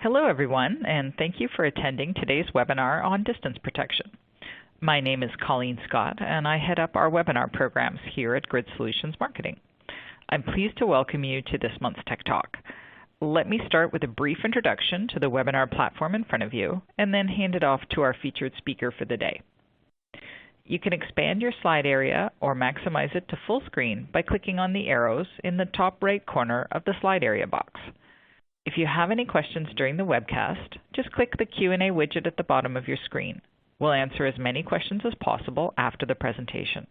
Hello everyone, and thank you for attending today's webinar on distance protection. My name is Colleen Scott, and I head up our webinar programs here at Grid Solutions Marketing. I'm pleased to welcome you to this month's Tech Talk. Let me start with a brief introduction to the webinar platform in front of you, and then hand it off to our featured speaker for the day. You can expand your slide area or maximize it to full screen by clicking on the arrows in the top right corner of the slide area box. If you have any questions during the webcast, just click the Q&A widget at the bottom of your screen. We'll answer as many questions as possible after the presentation.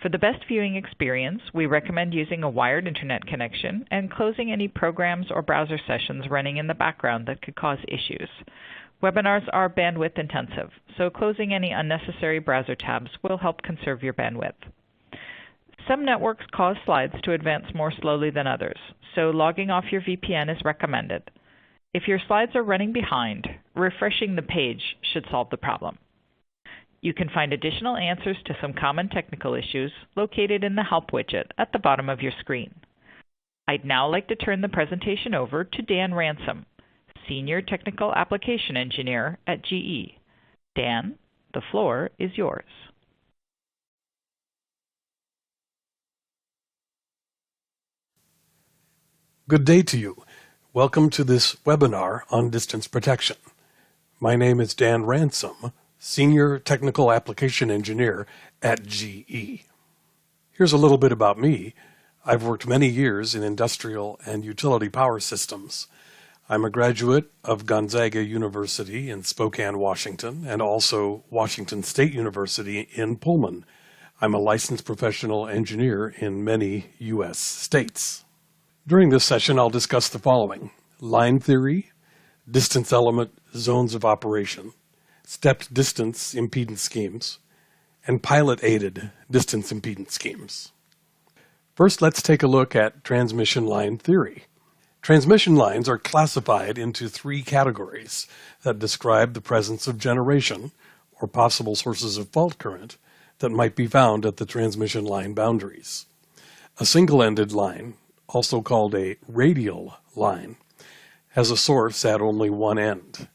For the best viewing experience, we recommend using a wired internet connection and closing any programs or browser sessions running in the background that could cause issues. Webinars are bandwidth intensive, so closing any unnecessary browser tabs will help conserve your bandwidth. Some networks cause slides to advance more slowly than others, so logging off your VPN is recommended. If your slides are running behind, refreshing the page should solve the problem. You can find additional answers to some common technical issues located in the Help widget at the bottom of your screen. I'd now like to turn the presentation over to Dan Ransom, Senior Technical Application Engineer at GE. Dan, the floor is yours. Good day to you. Welcome to this webinar on distance protection. My name is Dan Ransom, Senior Technical Application Engineer at GE. Here's a little bit about me. I've worked many years in industrial and utility power systems. I'm a graduate of Gonzaga University in Spokane, Washington, and also Washington State University in Pullman. I'm a licensed professional engineer in many U.S. states. During this session, I'll discuss the following: line theory, distance element zones of operation, stepped distance impedance schemes, and pilot-aided distance impedance schemes. First, let's take a look at transmission line theory. Transmission lines are classified into three categories that describe the presence of generation or possible sources of fault current that might be found at the transmission line boundaries. A single-ended line, also called a radial line, has a source at only one end.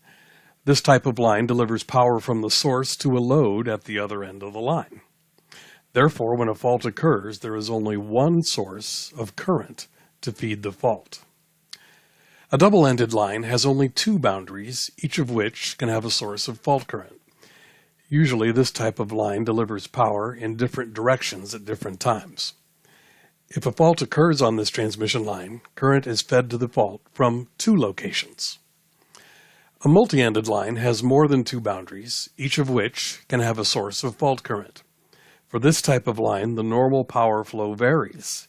This type of line delivers power from the source to a load at the other end of the line. Therefore, when a fault occurs, there is only one source of current to feed the fault. A double-ended line has only two boundaries, each of which can have a source of fault current. Usually, this type of line delivers power in different directions at different times. If a fault occurs on this transmission line, current is fed to the fault from two locations. A multi-ended line has more than two boundaries, each of which can have a source of fault current. For this type of line, the normal power flow varies,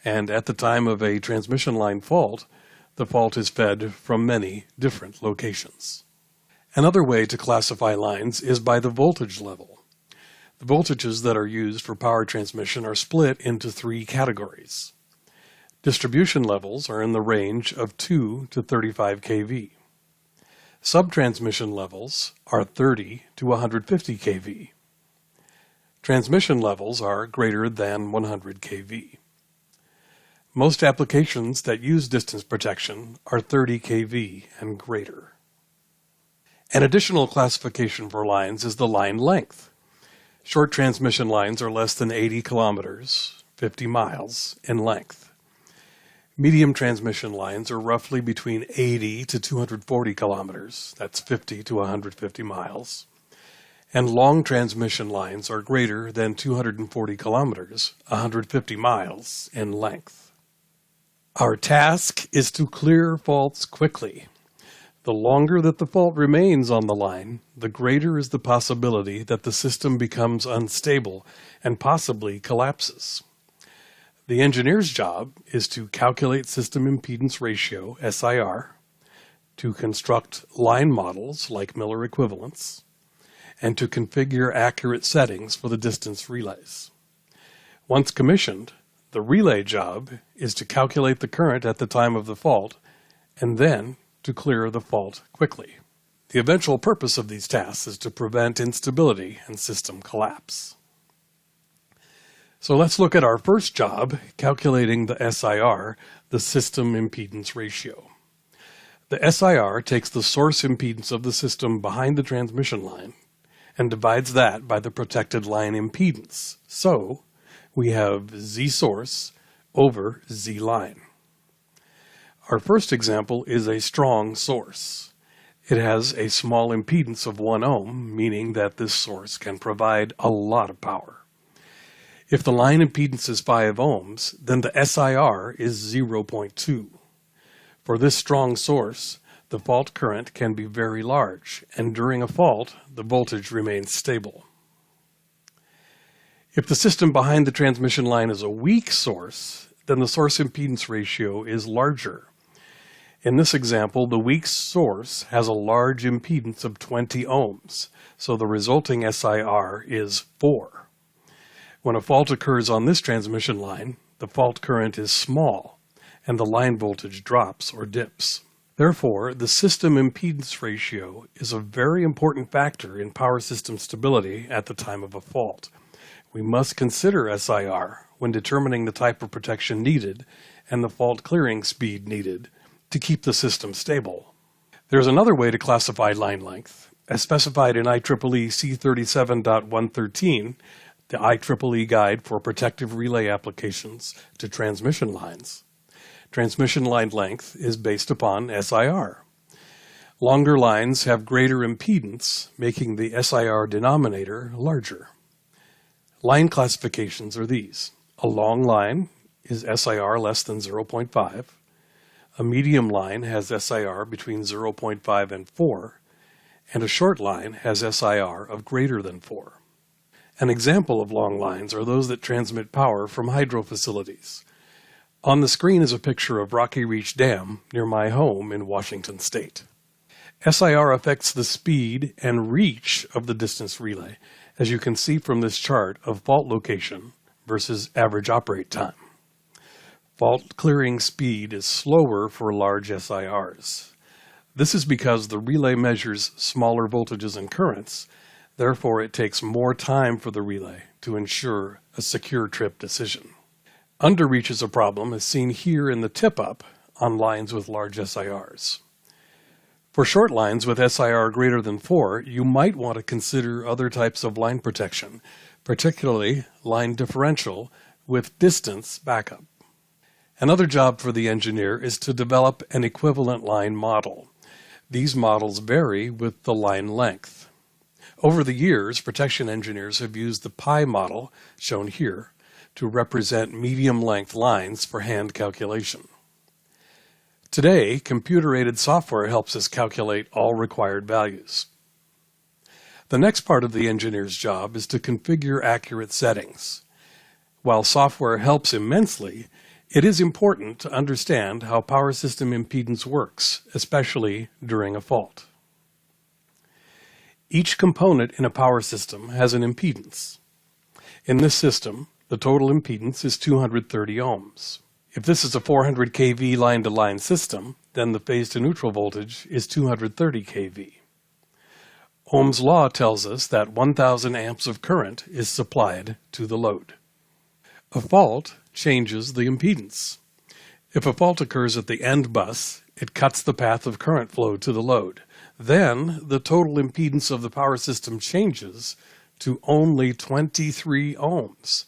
and at the time of a transmission line fault, the fault is fed from many different locations. Another way to classify lines is by the voltage level. The voltages that are used for power transmission are split into three categories. Distribution levels are in the range of 2 to 35 kV. Subtransmission levels are 30 to 150 kV. Transmission levels are greater than 100 kV. Most applications that use distance protection are 30 kV and greater. An additional classification for lines is the line length. Short transmission lines are less than 80 kilometers, 50 miles, in length. Medium transmission lines are roughly between 80 to 240 kilometers, that's 50 to 150 miles. And long transmission lines are greater than 240 kilometers, 150 miles, in length. Our task is to clear faults quickly. The longer that the fault remains on the line, the greater is the possibility that the system becomes unstable and possibly collapses. The engineer's job is to calculate system impedance ratio, SIR, to construct line models like Miller equivalents, and to configure accurate settings for the distance relays. Once commissioned, the relay job is to calculate the current at the time of the fault and then to clear the fault quickly. The eventual purpose of these tasks is to prevent instability and system collapse. So let's look at our first job, calculating the SIR, the system impedance ratio. The SIR takes the source impedance of the system behind the transmission line and divides that by the protected line impedance. So we have Z source over Z line. Our first example is a strong source. It has a small impedance of 1 ohm, meaning that this source can provide a lot of power. If the line impedance is 5 ohms, then the SIR is 0.2. For this strong source, the fault current can be very large, and during a fault, the voltage remains stable. If the system behind the transmission line is a weak source, then the source impedance ratio is larger. In this example, the weak source has a large impedance of 20 ohms, so the resulting SIR is 4. When a fault occurs on this transmission line, the fault current is small, and the line voltage drops or dips. Therefore, the system impedance ratio is a very important factor in power system stability at the time of a fault. We must consider SIR when determining the type of protection needed and the fault clearing speed needed to keep the system stable. There's another way to classify line length, as specified in IEEE C37.113, the IEEE Guide for Protective Relay Applications to Transmission Lines. Transmission line length is based upon SIR. Longer lines have greater impedance, making the SIR denominator larger. Line classifications are these. A long line is SIR less than 0.5. A medium line has SIR between 0.5 and 4. And a short line has SIR of greater than 4. An example of long lines are those that transmit power from hydro facilities. On the screen is a picture of Rocky Reach Dam near my home in Washington State. SIR affects the speed and reach of the distance relay, as you can see from this chart of fault location versus average operate time. Fault clearing speed is slower for large SIRs. This is because the relay measures smaller voltages and currents, therefore it takes more time for the relay to ensure a secure trip decision. Underreach is a problem as seen here in the tip-up on lines with large SIRs. For short lines with SIR greater than 4, you might want to consider other types of line protection, particularly line differential with distance backup. Another job for the engineer is to develop an equivalent line model. These models vary with the line length. Over the years, protection engineers have used the pi model, shown here, to represent medium-length lines for hand calculation. Today, computer-aided software helps us calculate all required values. The next part of the engineer's job is to configure accurate settings. While software helps immensely, it is important to understand how power system impedance works, especially during a fault. Each component in a power system has an impedance. In this system, the total impedance is 230 ohms. If this is a 400 kV line-to-line system, then the phase-to-neutral voltage is 230 kV. Ohm's law tells us that 1,000 amps of current is supplied to the load. A fault changes the impedance. If a fault occurs at the end bus, it cuts the path of current flow to the load. Then the total impedance of the power system changes to only 23 ohms.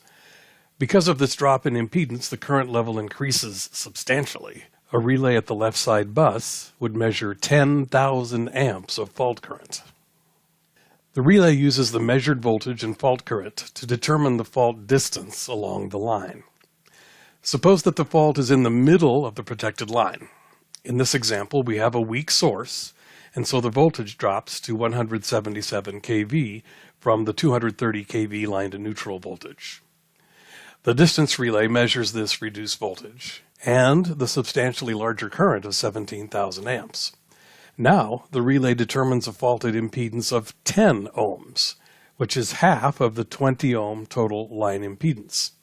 Because of this drop in impedance, the current level increases substantially. A relay at the left side bus would measure 10,000 amps of fault current. The relay uses the measured voltage and fault current to determine the fault distance along the line. Suppose that the fault is in the middle of the protected line. In this example, we have a weak source, and so the voltage drops to 177 kV from the 230 kV line to neutral voltage. The distance relay measures this reduced voltage and the substantially larger current of 17,000 amps. Now, the relay determines a faulted impedance of 10 ohms, which is half of the 20 ohm total line impedance.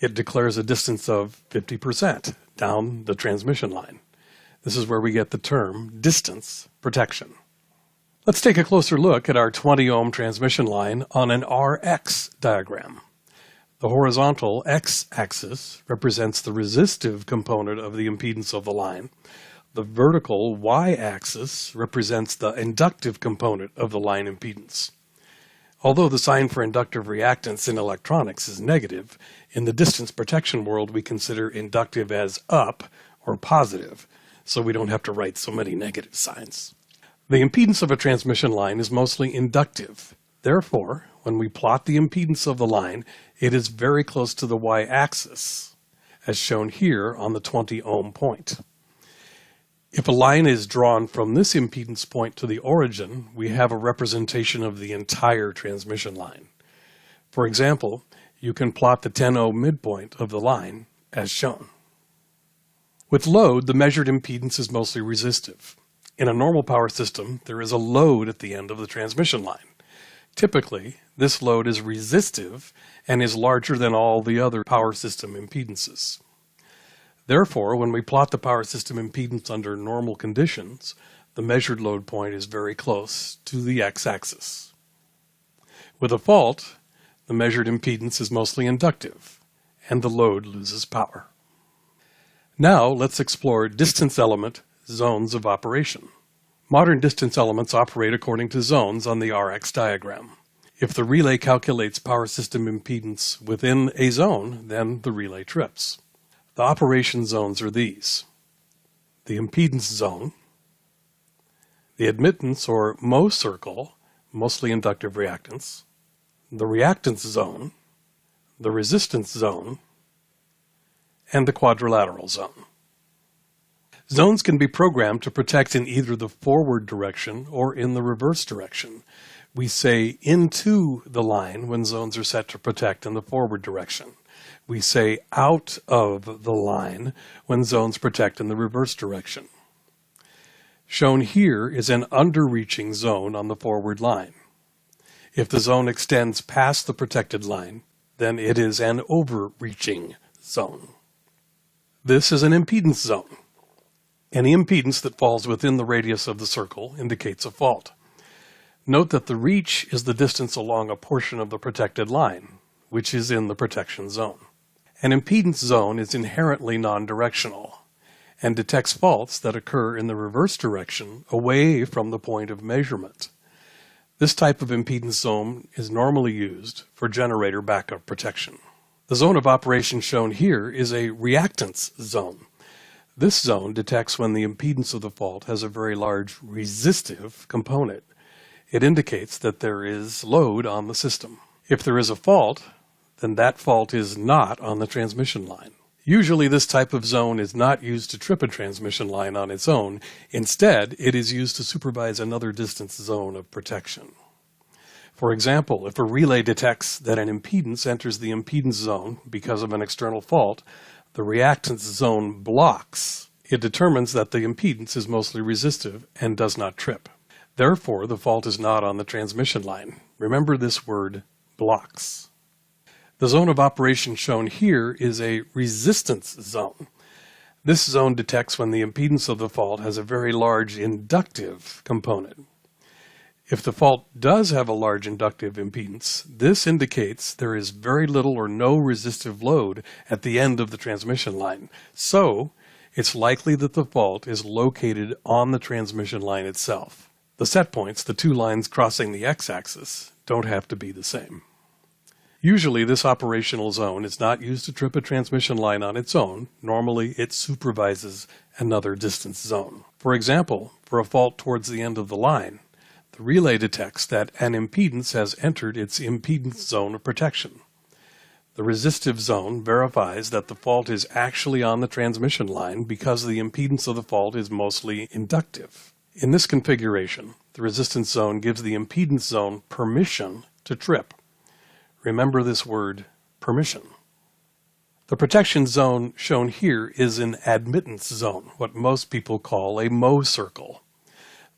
It declares a distance of 50% down the transmission line. This is where we get the term distance protection. Let's take a closer look at our 20 ohm transmission line on an RX diagram. The horizontal x-axis represents the resistive component of the impedance of the line, The vertical y-axis represents the inductive component of the line impedance. Although the sign for inductive reactance in electronics is negative, in the distance protection world we consider inductive as up or positive, so we don't have to write so many negative signs. The impedance of a transmission line is mostly inductive. Therefore, when we plot the impedance of the line, it is very close to the y-axis, as shown here on the 20 ohm point. If a line is drawn from this impedance point to the origin, we have a representation of the entire transmission line. For example, you can plot the 10 ohm midpoint of the line as shown. With load, the measured impedance is mostly resistive. In a normal power system, there is a load at the end of the transmission line. Typically, this load is resistive and is larger than all the other power system impedances. Therefore, when we plot the power system impedance under normal conditions, the measured load point is very close to the x-axis. With a fault, the measured impedance is mostly inductive, and the load loses power. Now, let's explore distance element zones of operation. Modern distance elements operate according to zones on the RX diagram. If the relay calculates power system impedance within a zone, then the relay trips. The operation zones are these: the impedance zone, the admittance or Mho circle, mostly inductive reactance, the reactance zone, the resistance zone, and the quadrilateral zone. Zones can be programmed to protect in either the forward direction or in the reverse direction. We say into the line when zones are set to protect in the forward direction. We say out of the line when zones protect in the reverse direction. Shown here is an underreaching zone on the forward line. If the zone extends past the protected line, then it is an overreaching zone. This is an impedance zone. Any impedance that falls within the radius of the circle indicates a fault. Note that the reach is the distance along a portion of the protected line, which is in the protection zone. An impedance zone is inherently non-directional and detects faults that occur in the reverse direction away from the point of measurement. This type of impedance zone is normally used for generator backup protection. The zone of operation shown here is a reactance zone. This zone detects when the impedance of the fault has a very large resistive component. It indicates that there is load on the system. If there is a fault, then that fault is not on the transmission line. Usually this type of zone is not used to trip a transmission line on its own. Instead, it is used to supervise another distance zone of protection. For example, if a relay detects that an impedance enters the impedance zone because of an external fault, the reactance zone blocks. It determines that the impedance is mostly resistive and does not trip. Therefore, the fault is not on the transmission line. Remember this word, blocks. The zone of operation shown here is a resistance zone. This zone detects when the impedance of the fault has a very large inductive component. If the fault does have a large inductive impedance, this indicates there is very little or no resistive load at the end of the transmission line. So, it's likely that the fault is located on the transmission line itself. The set points, the two lines crossing the x-axis, don't have to be the same. Usually this operational zone is not used to trip a transmission line on its own. Normally it supervises another distance zone. For example, for a fault towards the end of the line, the relay detects that an impedance has entered its impedance zone of protection. The resistive zone verifies that the fault is actually on the transmission line because the impedance of the fault is mostly inductive. In this configuration, the resistance zone gives the impedance zone permission to trip. Remember this word, permission. The protection zone shown here is an admittance zone, what most people call a Mho circle.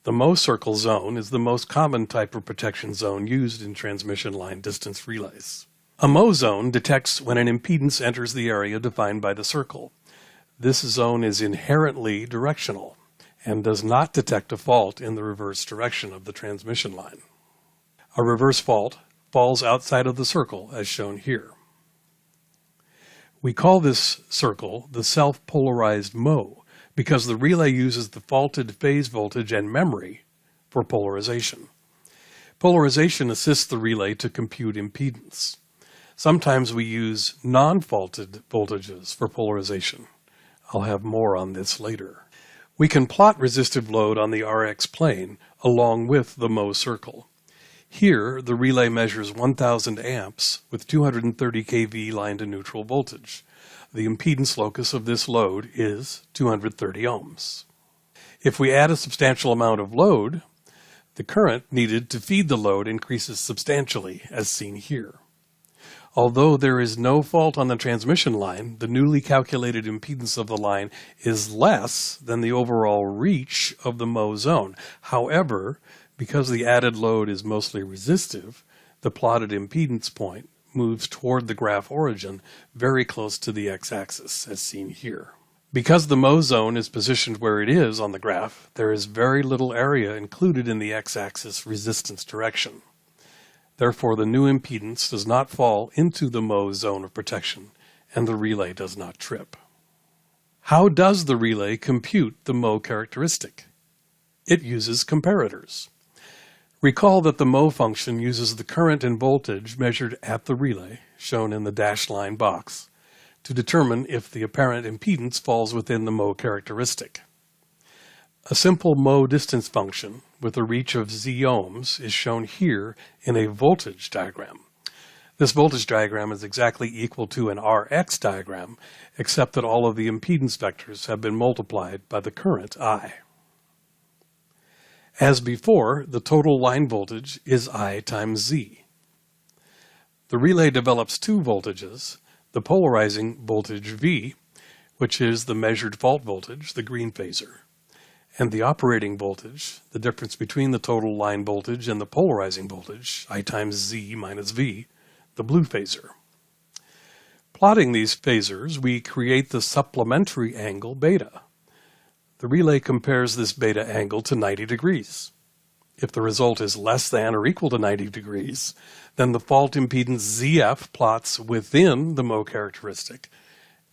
The Mho circle zone is the most common type of protection zone used in transmission line distance relays. A Mho zone detects when an impedance enters the area defined by the circle. This zone is inherently directional and does not detect a fault in the reverse direction of the transmission line. A reverse fault falls outside of the circle as shown here. We call this circle the self-polarized Mho because the relay uses the faulted phase voltage and memory for polarization. Polarization assists the relay to compute impedance. Sometimes we use non-faulted voltages for polarization. I'll have more on this later. We can plot resistive load on the Rx plane along with the Mohs circle. Here, the relay measures 1,000 amps with 230 kV line to neutral voltage. The impedance locus of this load is 230 ohms. If we add a substantial amount of load, the current needed to feed the load increases substantially, as seen here. Although there is no fault on the transmission line, the newly calculated impedance of the line is less than the overall reach of the Mohs zone. However, because the added load is mostly resistive, the plotted impedance point moves toward the graph origin very close to the x-axis, as seen here. Because the Mohs zone is positioned where it is on the graph, there is very little area included in the x-axis resistance direction. Therefore, the new impedance does not fall into the Mohs zone of protection, and the relay does not trip. How does the relay compute the Mohs characteristic? It uses comparators. Recall that the Mohs function uses the current and voltage measured at the relay, shown in the dashed line box, to determine if the apparent impedance falls within the Mohs characteristic. A simple Mohs distance function with a reach of z ohms is shown here in a voltage diagram. This voltage diagram is exactly equal to an Rx diagram, except that all of the impedance vectors have been multiplied by the current I. As before, the total line voltage is I times Z. The relay develops two voltages, the polarizing voltage V, which is the measured fault voltage, the green phasor, and the operating voltage, the difference between the total line voltage and the polarizing voltage, I times Z minus V, the blue phasor. Plotting these phasors, we create the supplementary angle beta. The relay compares this beta angle to 90 degrees. If the result is less than or equal to 90 degrees, then the fault impedance ZF plots within the Mohs characteristic,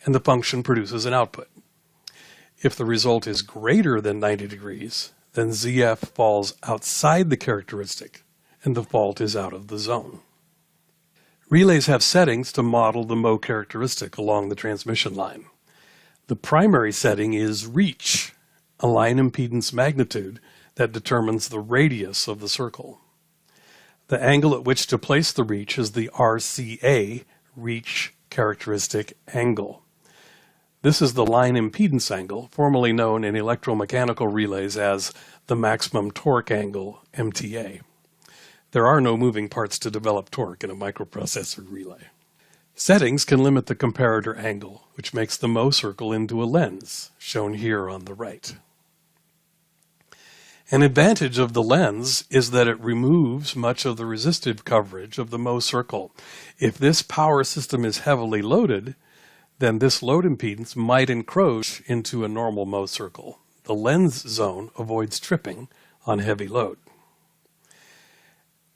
and the function produces an output. If the result is greater than 90 degrees, then ZF falls outside the characteristic, and the fault is out of the zone. Relays have settings to model the Mohs characteristic along the transmission line. The primary setting is reach, a line impedance magnitude that determines the radius of the circle. The angle at which to place the reach is the RCA, reach characteristic angle. This is the line impedance angle, formerly known in electromechanical relays as the maximum torque angle, MTA. There are no moving parts to develop torque in a microprocessor relay. Settings can limit the comparator angle, which makes the Mohs circle into a lens, shown here on the right. An advantage of the lens is that it removes much of the resistive coverage of the Mohs circle. If this power system is heavily loaded, then this load impedance might encroach into a normal Mohs circle. The lens zone avoids tripping on heavy load.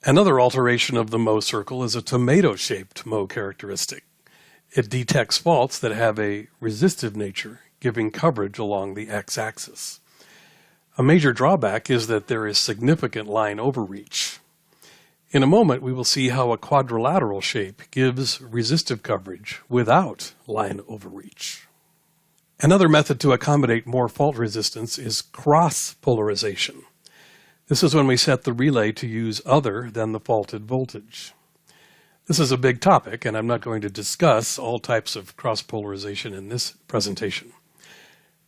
Another alteration of the Mohs circle is a tomato-shaped Mohs characteristic. It detects faults that have a resistive nature, giving coverage along the x-axis. A major drawback is that there is significant line overreach. In a moment, we will see how a quadrilateral shape gives resistive coverage without line overreach. Another method to accommodate more fault resistance is cross-polarization. This is when we set the relay to use other than the faulted voltage. This is a big topic, and I'm not going to discuss all types of cross-polarization in this presentation.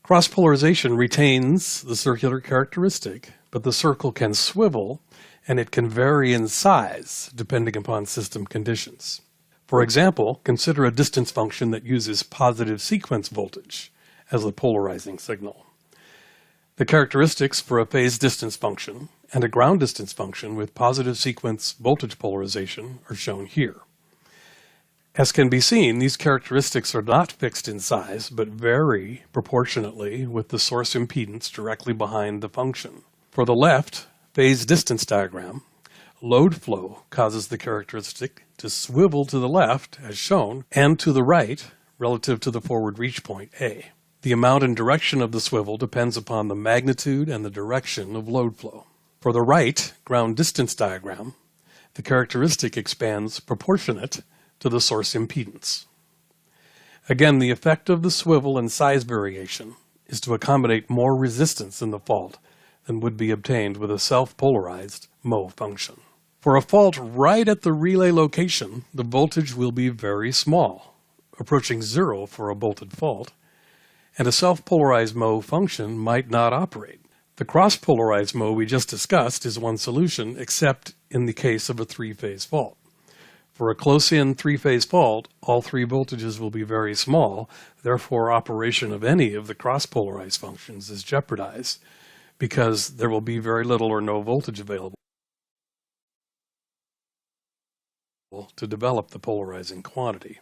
Cross-polarization retains the circular characteristic, but the circle can swivel and it can vary in size depending upon system conditions. For example, consider a distance function that uses positive sequence voltage as the polarizing signal. The characteristics for a phase distance function and a ground distance function with positive sequence voltage polarization are shown here. As can be seen, these characteristics are not fixed in size, but vary proportionately with the source impedance directly behind the function. For the left phase distance diagram, load flow causes the characteristic to swivel to the left, as shown, and to the right, relative to the forward reach point A. The amount and direction of the swivel depends upon the magnitude and the direction of load flow. For the right ground distance diagram, the characteristic expands proportionate to the source impedance. Again, the effect of the swivel and size variation is to accommodate more resistance in the fault than would be obtained with a self-polarized Mho function. For a fault right at the relay location, the voltage will be very small, approaching zero for a bolted fault, and a self-polarized Mho function might not operate. The cross-polarized Mho we just discussed is one solution, except in the case of a three-phase fault. For a close-in three-phase fault, all three voltages will be very small, therefore operation of any of the cross-polarized functions is jeopardized, because there will be very little or no voltage available to develop the polarizing quantity.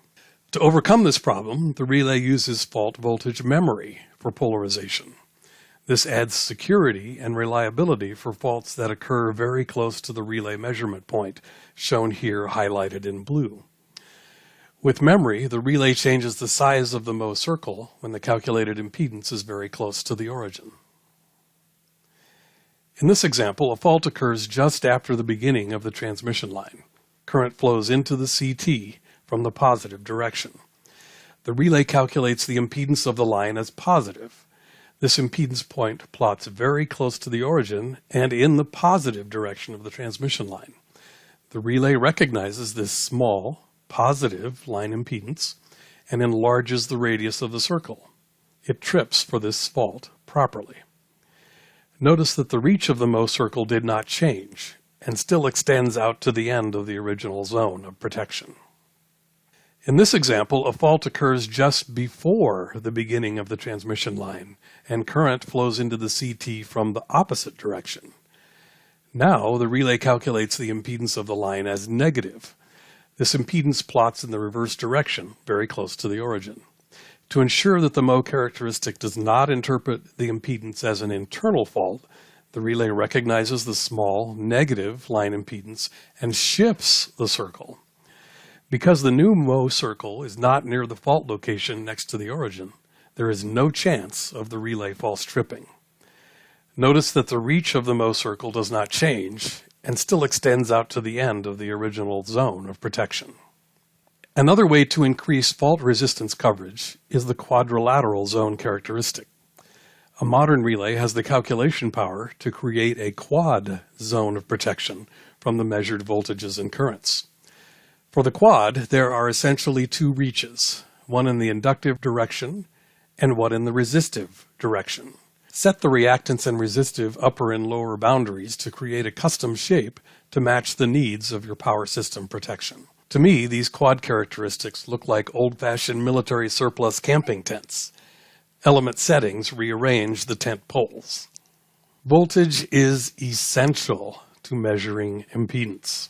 To overcome this problem, the relay uses fault voltage memory for polarization. This adds security and reliability for faults that occur very close to the relay measurement point, shown here highlighted in blue. With memory, the relay changes the size of the Mho circle when the calculated impedance is very close to the origin. In this example, a fault occurs just after the beginning of the transmission line. Current flows into the CT from the positive direction. The relay calculates the impedance of the line as positive. This impedance point plots very close to the origin and in the positive direction of the transmission line. The relay recognizes this small, positive line impedance and enlarges the radius of the circle. It trips for this fault properly. Notice that the reach of the Mho circle did not change and still extends out to the end of the original zone of protection. In this example, a fault occurs just before the beginning of the transmission line, and current flows into the CT from the opposite direction. Now, the relay calculates the impedance of the line as negative. This impedance plots in the reverse direction, very close to the origin. To ensure that the Mho characteristic does not interpret the impedance as an internal fault, the relay recognizes the small, negative line impedance and shifts the circle. Because the new Mho circle is not near the fault location next to the origin, there is no chance of the relay false tripping. Notice that the reach of the Mho circle does not change and still extends out to the end of the original zone of protection. Another way to increase fault resistance coverage is the quadrilateral zone characteristic. A modern relay has the calculation power to create a quad zone of protection from the measured voltages and currents. For the quad, there are essentially two reaches, one in the inductive direction and one in the resistive direction. Set the reactance and resistive upper and lower boundaries to create a custom shape to match the needs of your power system protection. To me, these quad characteristics look like old-fashioned military surplus camping tents. Element settings rearrange the tent poles. Voltage is essential to measuring impedance.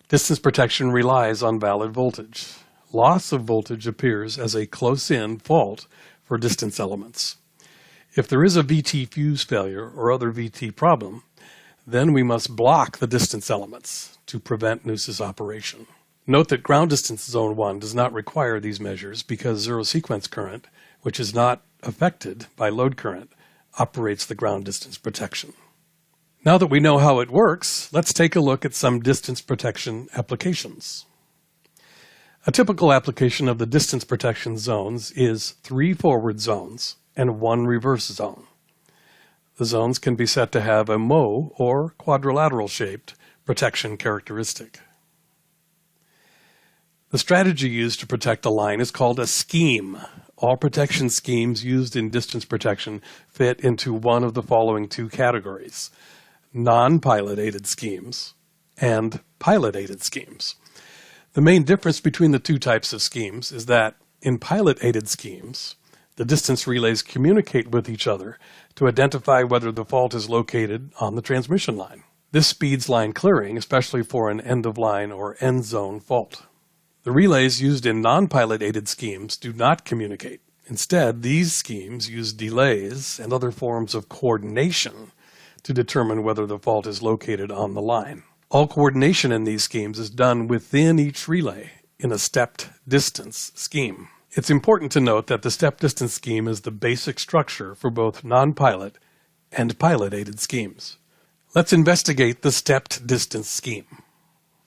Distance protection relies on valid voltage. Loss of voltage appears as a close-in fault for distance elements. If there is a VT fuse failure or other VT problem, then we must block the distance elements to prevent nuisance operation. Note that ground distance zone 1 does not require these measures because zero sequence current, which is not affected by load current, operates the ground distance protection. Now that we know how it works, let's take a look at some distance protection applications. A typical application of the distance protection zones is 3 forward zones and 1 reverse zone. The zones can be set to have a Mho or quadrilateral shaped protection characteristic. The strategy used to protect a line is called a scheme. All protection schemes used in distance protection fit into one of the following two categories: non-pilot-aided schemes and pilot-aided schemes. The main difference between the two types of schemes is that in pilot-aided schemes, the distance relays communicate with each other to identify whether the fault is located on the transmission line. This speeds line clearing, especially for an end-of-line or end-zone fault. The relays used in non-pilot-aided schemes do not communicate. Instead, these schemes use delays and other forms of coordination to determine whether the fault is located on the line. All coordination in these schemes is done within each relay in a stepped distance scheme. It's important to note that the step distance scheme is the basic structure for both non-pilot and pilot-aided schemes. Let's investigate the stepped distance scheme.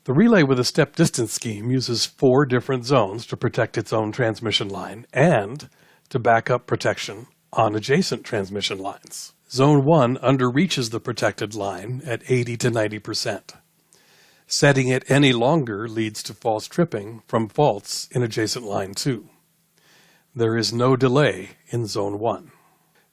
The relay with a step distance scheme uses 4 different zones to protect its own transmission line and to back up protection on adjacent transmission lines. Zone 1 underreaches the protected line at 80 to 90%. Setting it any longer leads to false tripping from faults in adjacent line 2. There is no delay in Zone 1.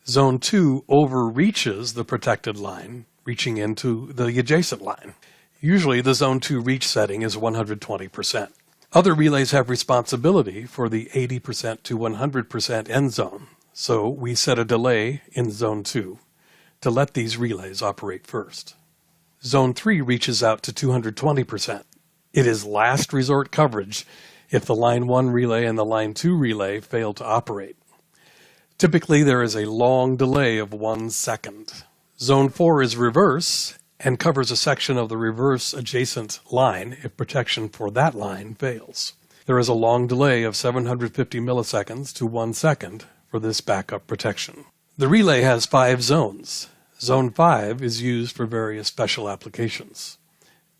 Zone 2 overreaches the protected line, reaching into the adjacent line. Usually the Zone 2 reach setting is 120%. Other relays have responsibility for the 80% to 100% end zone, so we set a delay in Zone 2 to let these relays operate first. Zone 3 reaches out to 220%. It is last resort coverage if the Line 1 relay and the Line 2 relay fail to operate. Typically, there is a long delay of 1 second. Zone 4 is reverse and covers a section of the reverse adjacent line if protection for that line fails. There is a long delay of 750 milliseconds to 1 second for this backup protection. The relay has 5 zones. Zone 5 is used for various special applications.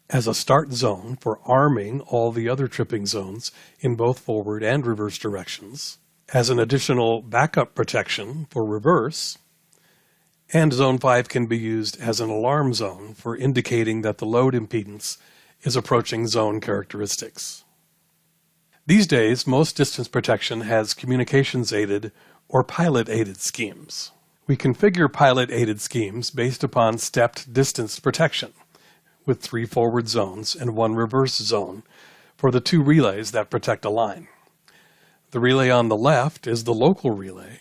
As a start zone for arming all the other tripping zones in both forward and reverse directions, as an additional backup protection for reverse, and Zone 5 can be used as an alarm zone for indicating that the load impedance is approaching zone characteristics. These days, most distance protection has communications-aided or pilot-aided schemes. We configure pilot-aided schemes based upon stepped distance protection, with 3 forward zones and 1 reverse zone for the 2 relays that protect a line. The relay on the left is the local relay,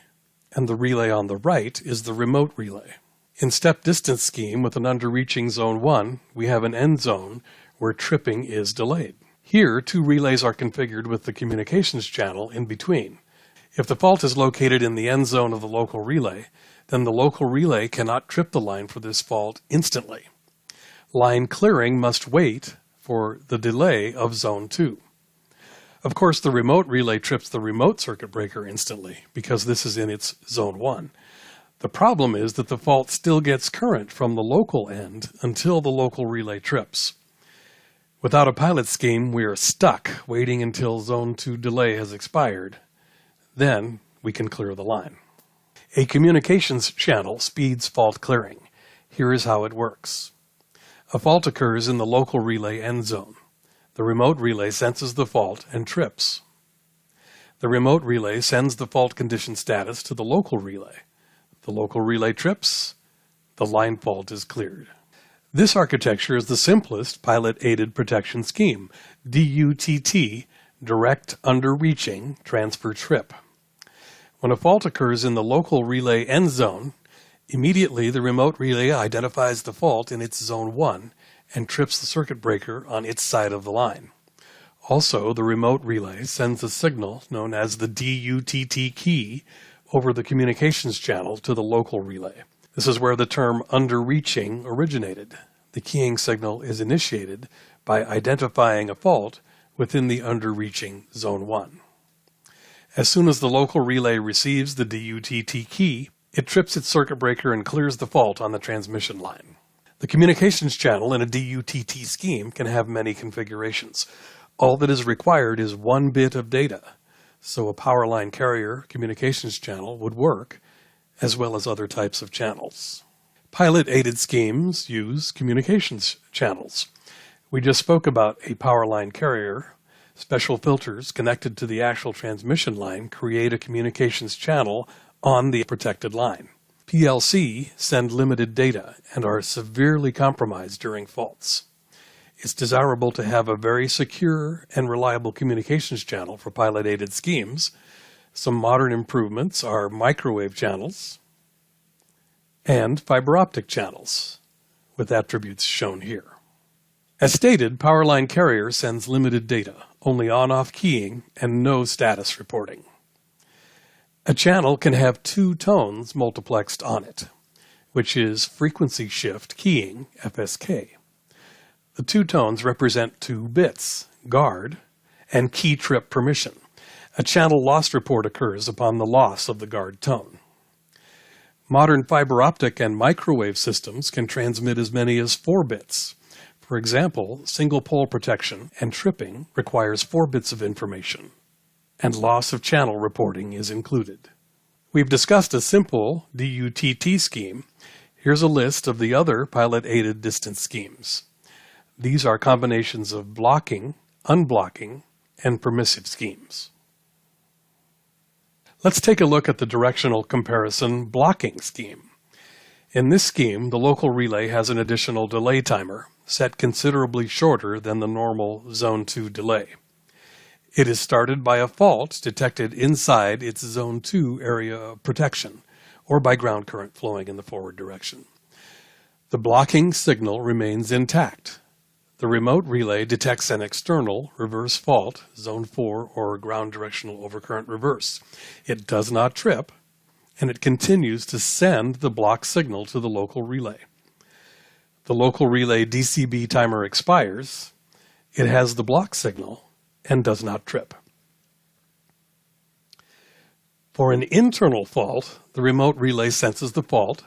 and the relay on the right is the remote relay. In step distance scheme with an underreaching Zone 1, we have an end zone where tripping is delayed. Here, 2 relays are configured with the communications channel in between. If the fault is located in the end zone of the local relay, then the local relay cannot trip the line for this fault instantly. Line clearing must wait for the delay of Zone 2. Of course, the remote relay trips the remote circuit breaker instantly because this is in its Zone 1. The problem is that the fault still gets current from the local end until the local relay trips. Without a pilot scheme, we are stuck waiting until Zone 2 delay has expired. Then we can clear the line. A communications channel speeds fault clearing. Here is how it works. A fault occurs in the local relay end zone. The remote relay senses the fault and trips. The remote relay sends the fault condition status to the local relay. The local relay trips. The line fault is cleared. This architecture is the simplest pilot-aided protection scheme, DUTT, Direct Underreaching Transfer Trip. When a fault occurs in the local relay end zone, immediately the remote relay identifies the fault in its Zone 1 and trips the circuit breaker on its side of the line. Also, the remote relay sends a signal known as the DUTT key over the communications channel to the local relay. This is where the term underreaching originated. The keying signal is initiated by identifying a fault within the underreaching Zone 1. As soon as the local relay receives the DUTT key, it trips its circuit breaker and clears the fault on the transmission line. The communications channel in a DUTT scheme can have many configurations. All that is required is 1 bit of data, so a Powerline carrier communications channel would work, as well as other types of channels. Pilot-aided schemes use communications channels. We just spoke about a Powerline carrier. Special filters connected to the actual transmission line create a communications channel on the protected line. PLC send limited data and are severely compromised during faults. It's desirable to have a very secure and reliable communications channel for pilot-aided schemes. Some modern improvements are microwave channels and fiber optic channels, with attributes shown here. As stated, Powerline carrier sends limited data, only on-off keying and no status reporting. A channel can have 2 tones multiplexed on it, which is frequency shift keying, FSK. The 2 tones represent 2 bits, guard, and key trip permission. A channel loss report occurs upon the loss of the guard tone. Modern fiber optic and microwave systems can transmit as many as 4 bits. For example, single pole protection and tripping requires 4 bits of information, and loss of channel reporting is included. We've discussed a simple DUTT scheme. Here's a list of the other pilot-aided distance schemes. These are combinations of blocking, unblocking, and permissive schemes. Let's take a look at the directional comparison blocking scheme. In this scheme, the local relay has an additional delay timer set considerably shorter than the normal Zone 2 delay. It is started by a fault detected inside its Zone 2 area of protection, or by ground current flowing in the forward direction. The blocking signal remains intact. The remote relay detects an external reverse fault, Zone 4 or ground directional overcurrent reverse. It does not trip, and it continues to send the block signal to the local relay. The local relay DCB timer expires. It has the block signal and does not trip. For an internal fault, the remote relay senses the fault,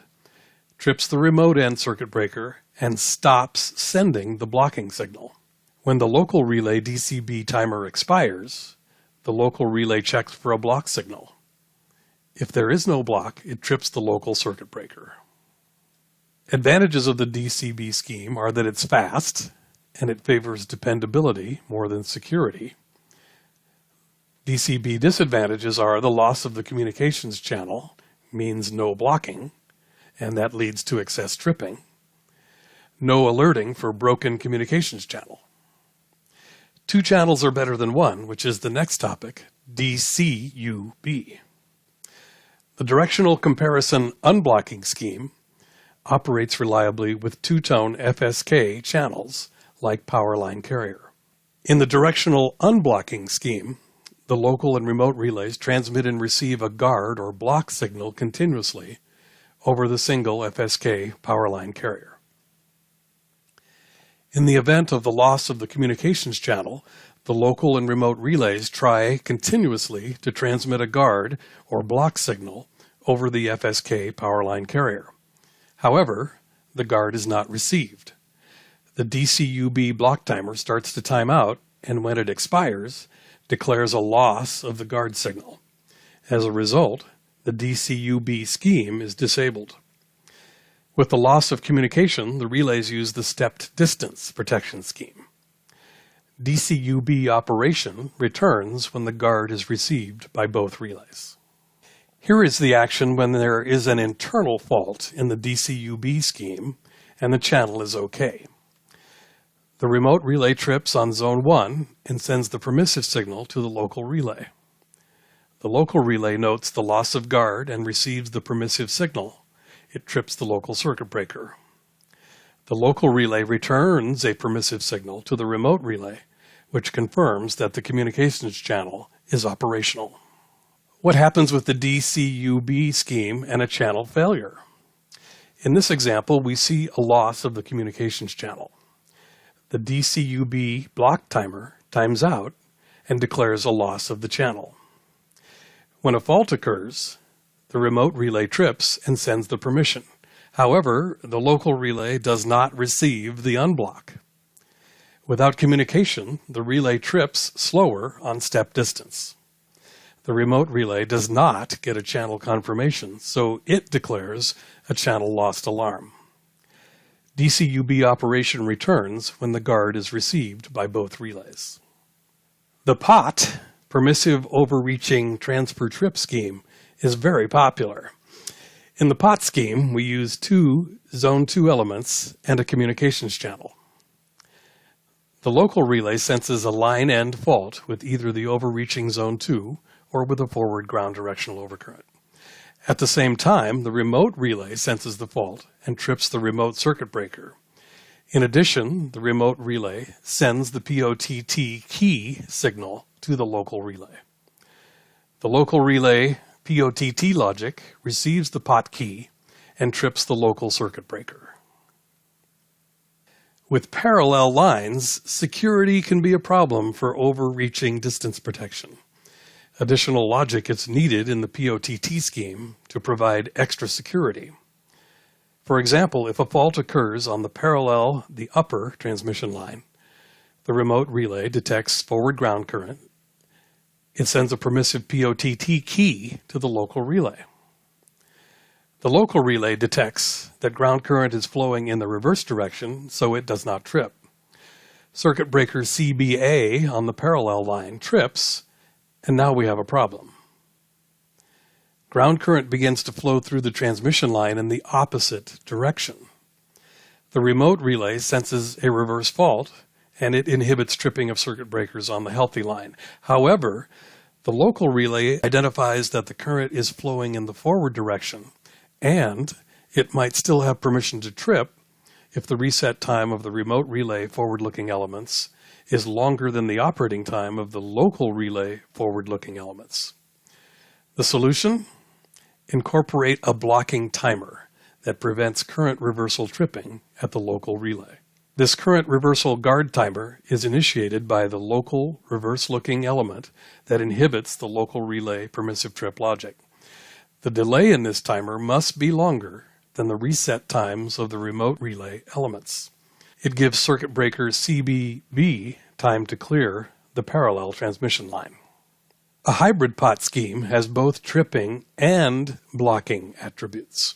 trips the remote end circuit breaker, and stops sending the blocking signal. When the local relay DCB timer expires, the local relay checks for a block signal. If there is no block, it trips the local circuit breaker. Advantages of the DCB scheme are that it's fast, and it favors dependability more than security. DCB disadvantages are the loss of the communications channel means no blocking, and that leads to excess tripping. No alerting for broken communications channel. 2 channels are better than 1, which is the next topic, DCUB. The directional comparison unblocking scheme operates reliably with 2-tone FSK channels like Powerline carrier. In the directional unblocking scheme, the local and remote relays transmit and receive a guard or block signal continuously over the single FSK Powerline carrier. In the event of the loss of the communications channel, the local and remote relays try continuously to transmit a guard or block signal over the FSK Powerline carrier. However, the guard is not received. The DCUB block timer starts to time out, and when it expires, declares a loss of the guard signal. As a result, the DCUB scheme is disabled. With the loss of communication, the relays use the stepped distance protection scheme. DCUB operation returns when the guard is received by both relays. Here is the action when there is an internal fault in the DCUB scheme and the channel is okay. The remote relay trips on Zone 1 and sends the permissive signal to the local relay. The local relay notes the loss of guard and receives the permissive signal. It trips the local circuit breaker. The local relay returns a permissive signal to the remote relay, which confirms that the communications channel is operational. What happens with the DCUB scheme and a channel failure? In this example, we see a loss of the communications channel. The DCUB block timer times out and declares a loss of the channel. When a fault occurs, the remote relay trips and sends the permission. However, the local relay does not receive the unblock. Without communication, the relay trips slower on step distance. The remote relay does not get a channel confirmation, so it declares a channel lost alarm. DCUB operation returns when the guard is received by both relays. The POT, Permissive Overreaching Transfer Trip scheme, is very popular. In the POT scheme, we use 2 Zone 2 elements and a communications channel. The local relay senses a line end fault with either the overreaching Zone 2 or with a forward ground directional overcurrent. At the same time, the remote relay senses the fault and trips the remote circuit breaker. In addition, the remote relay sends the POTT key signal to the local relay. The local relay POTT logic receives the POT key and trips the local circuit breaker. With parallel lines, security can be a problem for overreaching distance protection. Additional logic is needed in the ProtectionThe scheme to provide extra security. For example, if a fault occurs on the upper transmission line, the remote relay detects forward ground current. It sends a permissive ProtectionThe key to the local relay. The local relay detects that ground current is flowing in the reverse direction, so it does not trip. Circuit breaker CBA on the parallel line trips, and now we have a problem. Ground current begins to flow through the transmission line in the opposite direction. The remote relay senses a reverse fault, and it inhibits tripping of circuit breakers on the healthy line. However, the local relay identifies that the current is flowing in the forward direction, and it might still have permission to trip if the reset time of the remote relay forward-looking elements is longer than the operating time of the local relay forward-looking elements. The solution? Incorporate a blocking timer that prevents current reversal tripping at the local relay. This current reversal guard timer is initiated by the local reverse-looking element that inhibits the local relay permissive trip logic. The delay in this timer must be longer than the reset times of the remote relay elements. It gives circuit breaker CBB time to clear the parallel transmission line. A hybrid pot scheme has both tripping and blocking attributes.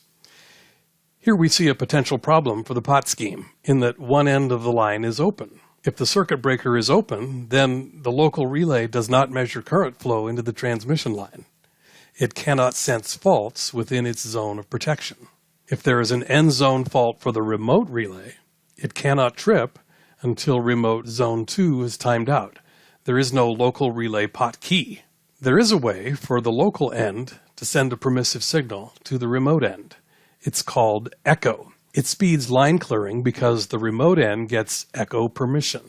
Here we see a potential problem for the pot scheme in that one end of the line is open. If the circuit breaker is open, then the local relay does not measure current flow into the transmission line. It cannot sense faults within its zone of protection. If there is an end zone fault for the remote relay, it cannot trip until remote zone 2 is timed out. There is no local relay pot key. There is a way for the local end to send a permissive signal to the remote end. It's called echo. It speeds line clearing because the remote end gets echo permission.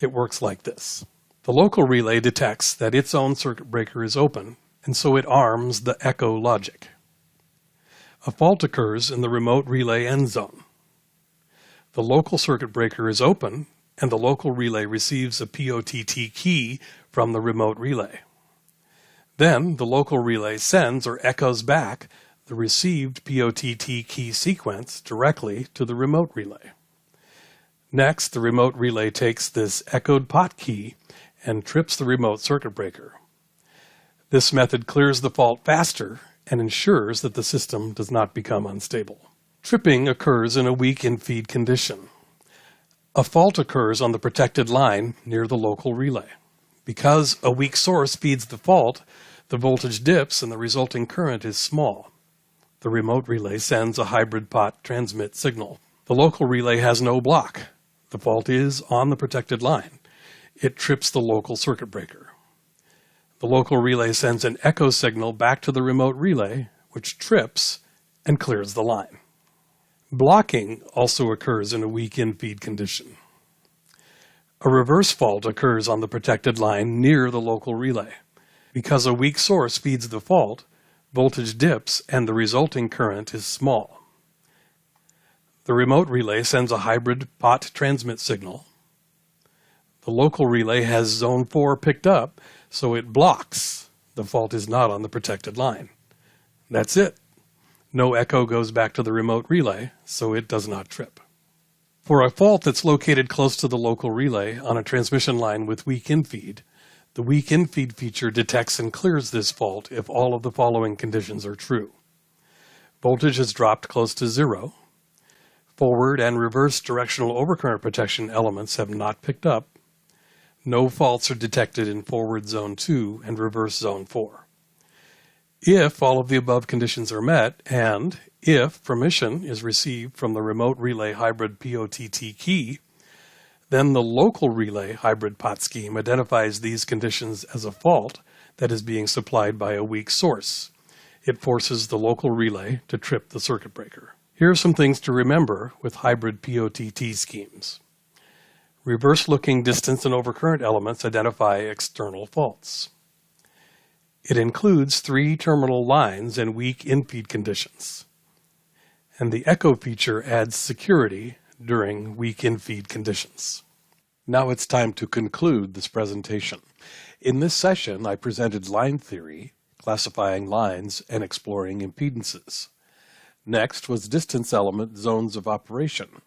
It works like this. The local relay detects that its own circuit breaker is open, and so it arms the echo logic. A fault occurs in the remote relay end zone. The local circuit breaker is open, and the local relay receives a ProtectionThe key from the remote relay. Then the local relay sends or echoes back the received ProtectionThe key sequence directly to the remote relay. Next, the remote relay takes this echoed pot key and trips the remote circuit breaker. This method clears the fault faster and ensures that the system does not become unstable. Tripping occurs in a weak Infeed condition. A fault occurs on the protected line near the local relay. Because a weak source feeds the fault, the voltage dips and the resulting current is small. The remote relay sends a hybrid pot transmit signal. The local relay has no block. The fault is on the protected line. It trips the local circuit breaker. The local relay sends an echo signal back to the remote relay, which trips and clears the line. Blocking also occurs in a weak Infeed condition. A reverse fault occurs on the protected line near the local relay. Because a weak source feeds the fault, voltage dips and the resulting current is small. The remote relay sends a hybrid pot transmit signal. The local relay has zone 4 picked up, so it blocks. The fault is not on the protected line. That's it. No echo goes back to the remote relay, so it does not trip. For a fault that's located close to the local relay on a transmission line with weak Infeed, the weak Infeed feature detects and clears this fault if all of the following conditions are true. Voltage has dropped close to 0. Forward and reverse directional overcurrent protection elements have not picked up. No faults are detected in forward zone 2 and reverse zone 4. If all of the above conditions are met, and if permission is received from the remote relay hybrid ProtectionThe key, then the local relay hybrid pot scheme identifies these conditions as a fault that is being supplied by a weak source. It forces the local relay to trip the circuit breaker. Here are some things to remember with hybrid ProtectionThe schemes. Reverse-looking distance and overcurrent elements identify external faults. It includes 3 terminal lines and weak Infeed conditions. And the echo feature adds security during weak Infeed conditions. Now it's time to conclude this presentation. In this session, I presented line theory, classifying lines and exploring impedances. Next was distance element zones of operation,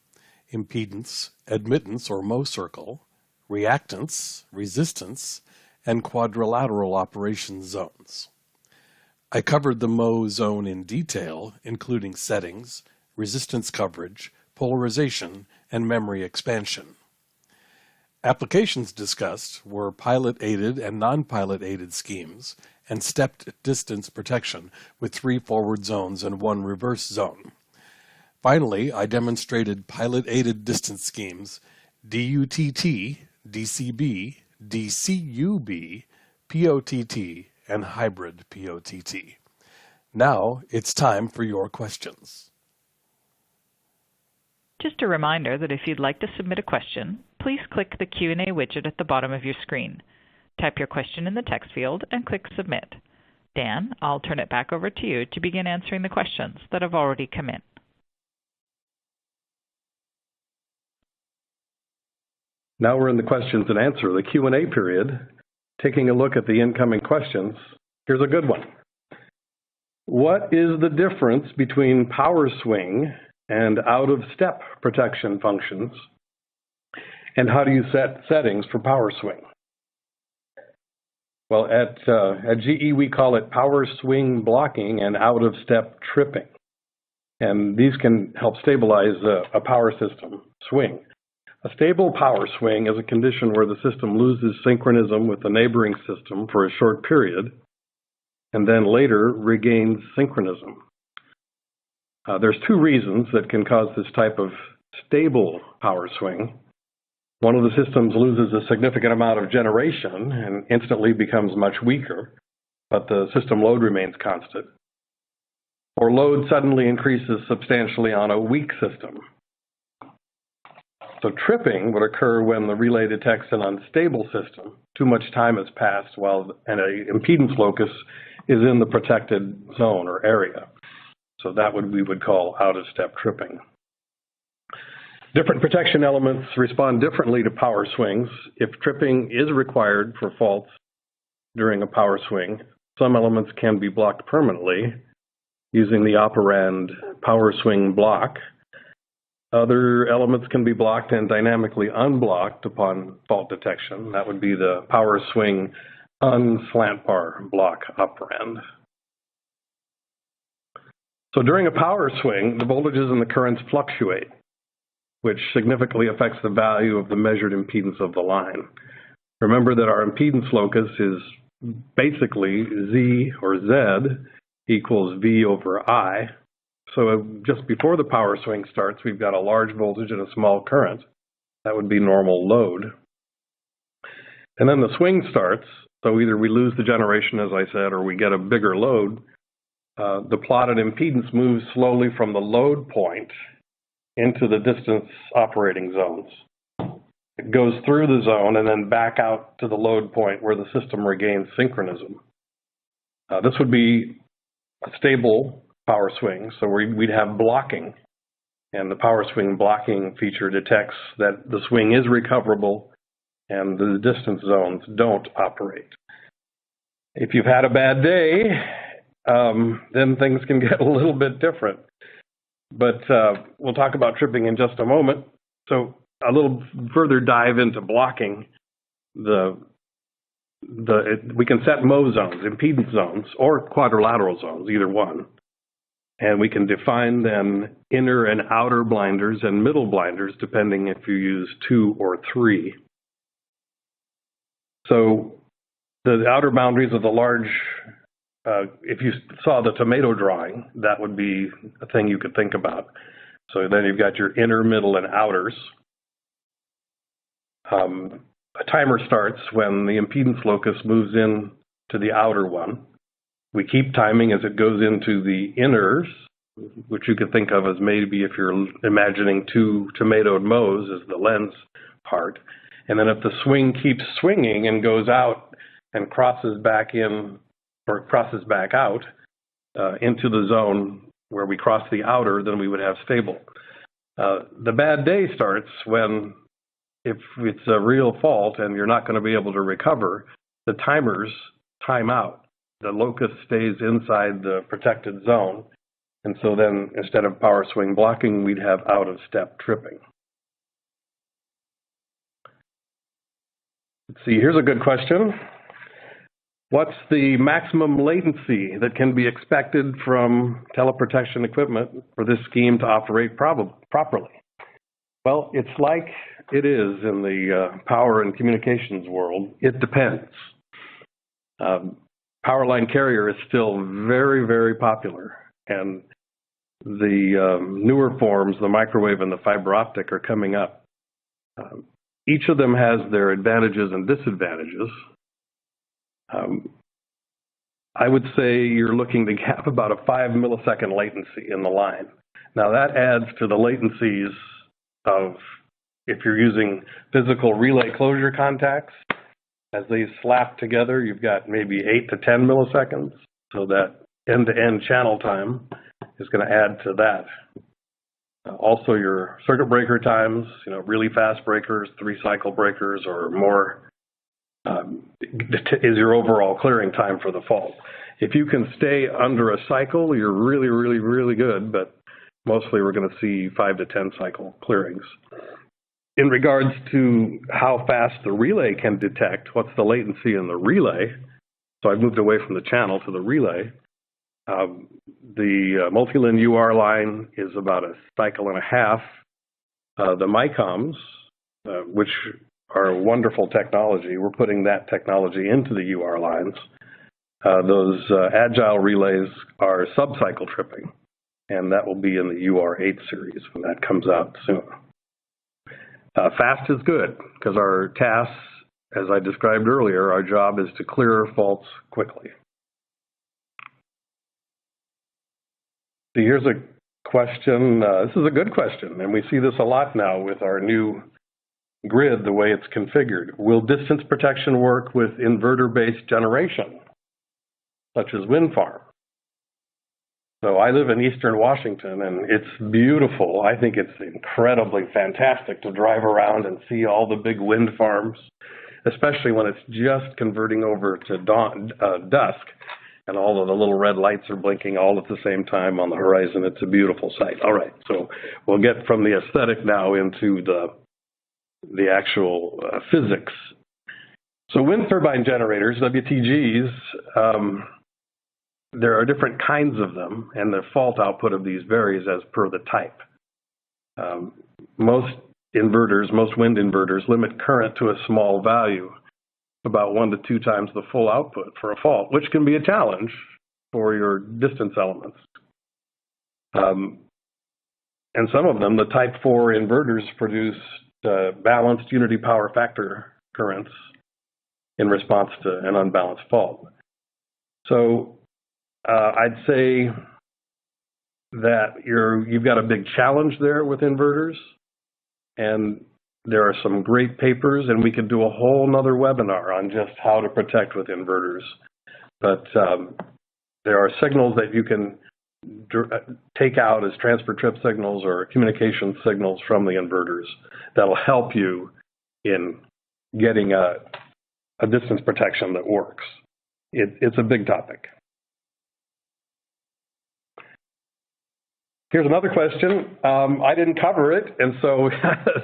impedance, admittance or Moe circle, reactance, resistance, and quadrilateral operation zones. I covered the Moe zone in detail, including settings, resistance coverage, polarization, and memory expansion. Applications discussed were pilot-aided and non-pilot-aided schemes and stepped distance protection with 3 forward zones and 1 reverse zone. Finally, I demonstrated pilot-aided distance schemes DUTT, DCB, DCUB, POTT, and hybrid POTT. Now it's time for your questions. Just a reminder that if you'd like to submit a question, please click the Q&A widget at the bottom of your screen. Type your question in the text field and click Submit. Dan, I'll turn it back over to you to begin answering the questions that have already come in. Now we're in the questions and answer, the Q&A period. Taking a look at the incoming questions, here's a good one. What is the difference between power swing and out-of-step protection functions? And how do you set settings for power swing? Well, at GE, we call it power swing blocking and out-of-step tripping. And these can help stabilize a power system swing. A stable power swing is a condition where the system loses synchronism with the neighboring system for a short period and then later regains synchronism. There's 2 reasons that can cause this type of stable power swing. One of the systems loses a significant amount of generation and instantly becomes much weaker, but the system load remains constant. Or load suddenly increases substantially on a weak system. So tripping would occur when the relay detects an unstable system. Too much time has passed while an impedance locus is in the protected zone or area. So that we would call out-of-step tripping. Different protection elements respond differently to power swings. If tripping is required for faults during a power swing, some elements can be blocked permanently using the operand power swing block. Other elements can be blocked and dynamically unblocked upon fault detection. That would be the power swing unslant bar block operand. So during a power swing, the voltages and the currents fluctuate, which significantly affects the value of the measured impedance of the line. Remember that our impedance locus is basically Z or Z equals V over I. So just before the power swing starts, we've got a large voltage and a small current. That would be normal load. And then the swing starts, so either we lose the generation, as I said, or we get a bigger load. The plotted impedance moves slowly from the load point into the distance operating zones. It goes through the zone and then back out to the load point where the system regains synchronism. This would be a stable power swing, so we'd have blocking, and the power swing blocking feature detects that the swing is recoverable and the distance zones don't operate. If you've had a bad day, then things can get a little bit different. But we'll talk about tripping in just a moment. So a little further dive into blocking. We can set Moe zones, impedance zones, or quadrilateral zones, either one. And we can define then inner and outer blinders and middle blinders, depending if you use 2 or 3. So the outer boundaries of the large, if you saw the tomato drawing, that would be a thing you could think about. So then you've got your inner, middle, and outers. A timer starts when the impedance locus moves in to the outer one. We keep timing as it goes into the inners, which you could think of as maybe if you're imagining 2 tomatoed Moes as the lens part. And then if the swing keeps swinging and goes out and crosses back in or crosses back out into the zone where we cross the outer, then we would have stable. The bad day starts when, if it's a real fault and you're not going to be able to recover, the timers time out. The locus stays inside the protected zone. And so then instead of power swing blocking, we'd have out-of-step tripping. Let's see, here's a good question. What's the maximum latency that can be expected from teleprotection equipment for this scheme to operate properly? Well, it's like it is in the power and communications world. It depends. Powerline carrier is still very, very popular, and the newer forms, the microwave and the fiber optic, are coming up. Each of them has their advantages and disadvantages. I would say you're looking to have about a 5 millisecond latency in the line. Now that adds to the latencies of, if you're using physical relay closure contacts, as they slap together, you've got maybe 8 to 10 milliseconds. So that end-to-end channel time is going to add to that. Also your circuit breaker times, really fast breakers, 3-cycle breakers or more, is your overall clearing time for the fault. If you can stay under a cycle, you're really, really, really good, but mostly we're going to see 5 to 10 cycle clearings. In regards to how fast the relay can detect, what's the latency in the relay? So I've moved away from the channel to the relay. The multi-lin UR line is about a cycle and a half. The MICOMs, which are wonderful technology, we're putting that technology into the UR lines. Those agile relays are sub-cycle tripping, and that will be in the UR8 series when that comes out soon. Fast is good, because our tasks, as I described earlier, our job is to clear faults quickly. So here's a question. This is a good question, and we see this a lot now with our new grid, the way it's configured. Will distance protection work with inverter-based generation, such as wind farm? So I live in Eastern Washington, and it's beautiful. I think it's incredibly fantastic to drive around and see all the big wind farms, especially when it's just converting over to dusk, and all of the little red lights are blinking all at the same time on the horizon. It's a beautiful sight. All right, so we'll get from the aesthetic now into the actual physics. So wind turbine generators, WTGs, there are different kinds of them, and the fault output of these varies as per the type. Most inverters, most wind inverters, limit current to a small value, about 1 to 2 times the full output for a fault, which can be a challenge for your distance elements. And some of them, the type 4 inverters, produce balanced unity power factor currents in response to an unbalanced fault. So I'd say that you've got a big challenge there with inverters, and there are some great papers, and we could do a whole nother webinar on just how to protect with inverters. But there are signals that you can take out as transfer trip signals or communication signals from the inverters that'll help you in getting a distance protection that works. It's a big topic. Here's another question. I didn't cover it, and so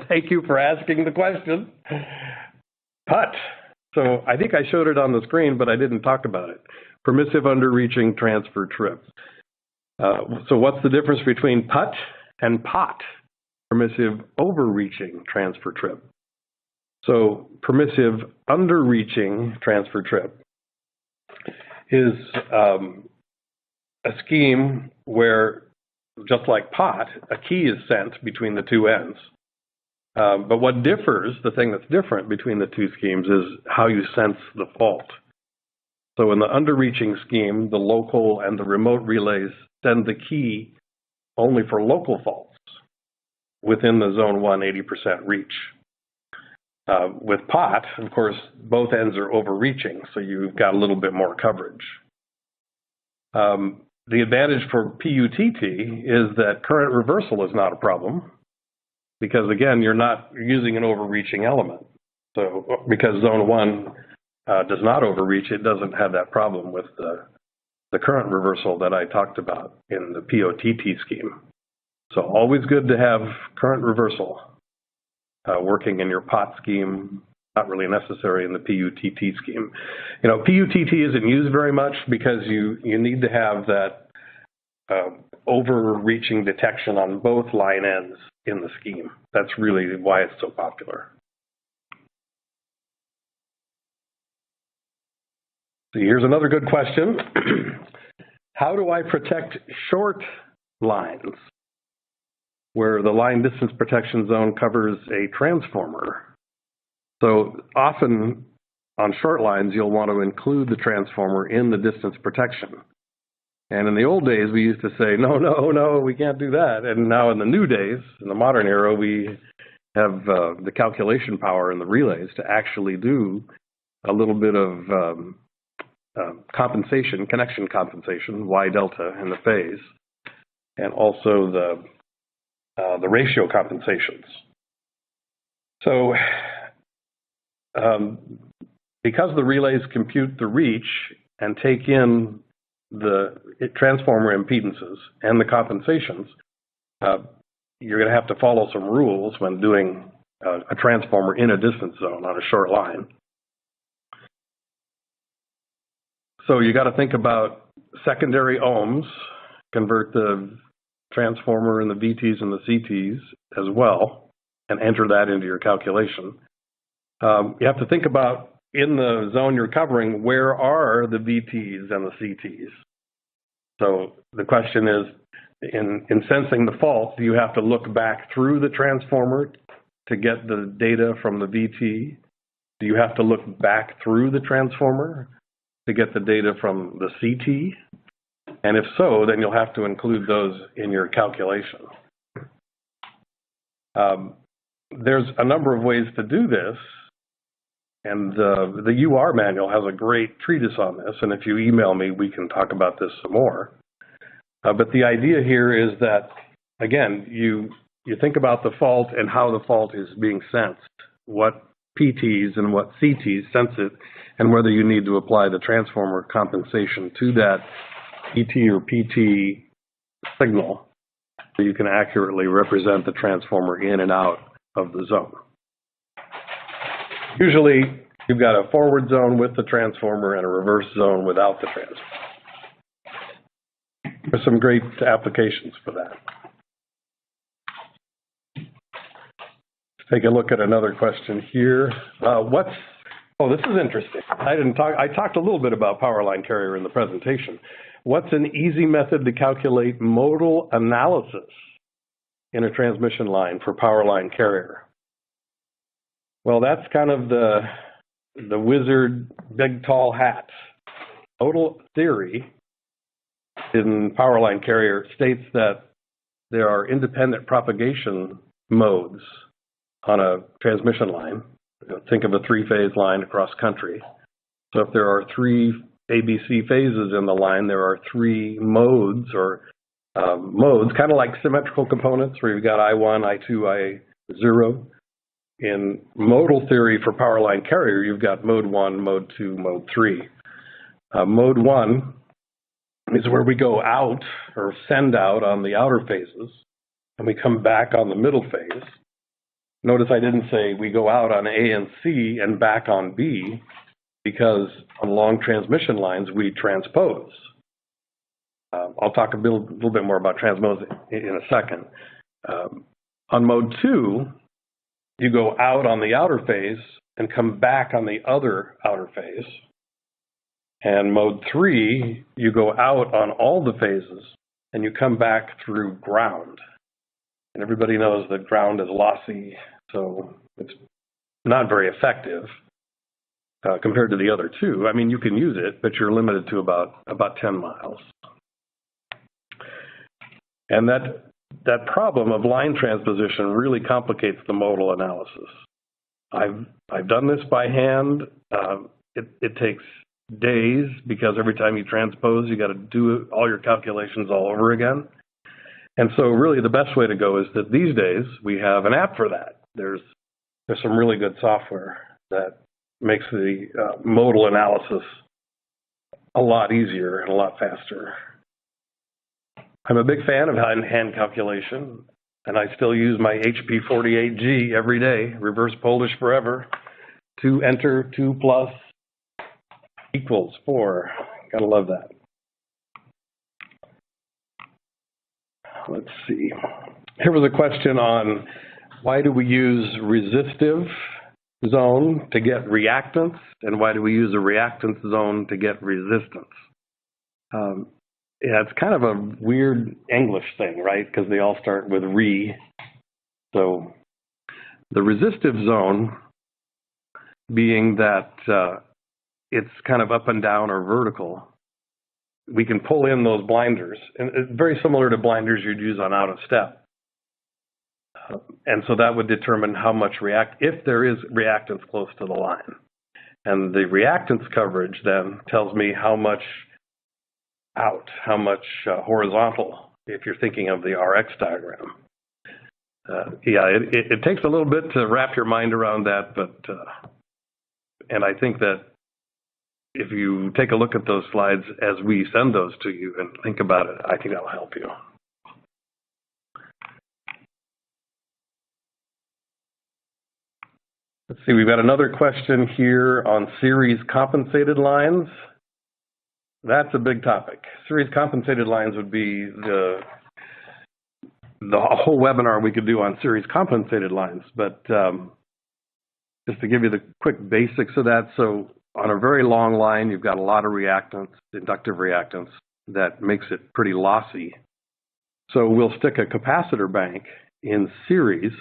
thank you for asking the question. PUT. So I think I showed it on the screen, but I didn't talk about it. Permissive underreaching transfer trip. So what's the difference between PUT and POT? Permissive overreaching transfer trip. So permissive underreaching transfer trip is a scheme where, just like POT, a key is sent between the two ends. But what differs, the thing that's different between the two schemes, is how you sense the fault. So in the underreaching scheme, the local and the remote relays send the key only for local faults within the zone 1 80% reach. With POT, of course, both ends are overreaching, so you've got a little bit more coverage. The advantage for PUTT is that current reversal is not a problem, because again, you're using an overreaching element. So because zone 1 does not overreach, it doesn't have that problem with the current reversal that I talked about in the POTT scheme. So always good to have current reversal working in your pot scheme, not really necessary in the PUTT scheme. You know, PUTT isn't used very much because you need to have that overreaching detection on both line ends in the scheme. That's really why it's so popular. So here's another good question. How do I protect short lines where the line distance protection zone covers a transformer? So often on short lines, you'll want to include the transformer in the distance protection. And in the old days, we used to say, no, no, no, we can't do that. And now in the new days, in the modern era, we have the calculation power in the relays to actually do a little bit of compensation, connection compensation, Y delta in the phase, and also the ratio compensations. So because the relays compute the reach and take in the transformer impedances and the compensations, you're going to have to follow some rules when doing a transformer in a distance zone on a short line. So you got to think about secondary ohms, convert the transformer and the VTs and the CTs as well, and enter that into your calculation. You have to think about, in the zone you're covering, where are the VTs and the CTs? So the question is, in sensing the fault, do you have to look back through the transformer to get the data from the VT? Do you have to look back through the transformer to get the data from the CT? And if so, then you'll have to include those in your calculation. There's a number of ways to do this, and the UR manual has a great treatise on this, and if you email me, we can talk about this some more. But the idea here is that, again, you think about the fault and how the fault is being sensed, what PTs and what CTs sense it, and whether you need to apply the transformer compensation to that ET or PT signal so you can accurately represent the transformer in and out of the zone. Usually, you've got a forward zone with the transformer and a reverse zone without the transformer. There's some great applications for that. Let's take a look at another question here. Oh, this is interesting. I talked a little bit about Powerline carrier in the presentation. What's an easy method to calculate modal analysis in a transmission line for Powerline carrier? Well, that's kind of the wizard, big tall hat. Modal theory in Powerline carrier states that there are independent propagation modes on a transmission line. Think of a three-phase line across country. So if there are three ABC phases in the line, there are three modes, or modes, kind of like symmetrical components where you've got I1, I2, I0. In modal theory for Powerline carrier, you've got mode 1, mode 2, mode 3. Mode 1 is where we go out or send out on the outer phases, and we come back on the middle phase. Notice I didn't say we go out on A and C and back on B, because on long transmission lines, we transpose. I'll talk a little bit more about transpose in a second. On mode 2, you go out on the outer phase and come back on the other outer phase. And mode 3, you go out on all the phases and you come back through ground. And everybody knows that ground is lossy, so it's not very effective compared to the other two. I mean, you can use it, but you're limited to about 10 miles. And that problem of line transposition really complicates the modal analysis. I've done this by hand. It takes days, because every time you transpose, you got to do all your calculations all over again. And so really the best way to go is that these days we have an app for that. There's some really good software that makes the modal analysis a lot easier and a lot faster. I'm a big fan of hand calculation, and I still use my HP48G every day, reverse Polish forever, to enter 2 plus equals 4. Gotta love that. Let's see. Here was a question on why do we use resistive zone to get reactance, and why do we use a reactance zone to get resistance? Yeah, it's kind of a weird English thing, right? Because they all start with re. So the resistive zone being that it's kind of up and down or vertical, we can pull in those blinders, and it's very similar to blinders you'd use on out of step. And so that would determine how much if there is reactance close to the line. And the reactance coverage then tells me how much out, how much horizontal, if you're thinking of the RX diagram. Yeah, it takes a little bit to wrap your mind around that, but, and I think that if you take a look at those slides as we send those to you and think about it, I think that'll help you. Let's see, we've got another question here on series compensated lines. That's a big topic. Series compensated lines would be the whole webinar we could do on series compensated lines, but just to give you the quick basics of that, so on a very long line, you've got a lot of reactance, inductive reactance, that makes it pretty lossy. So we'll stick a capacitor bank in series,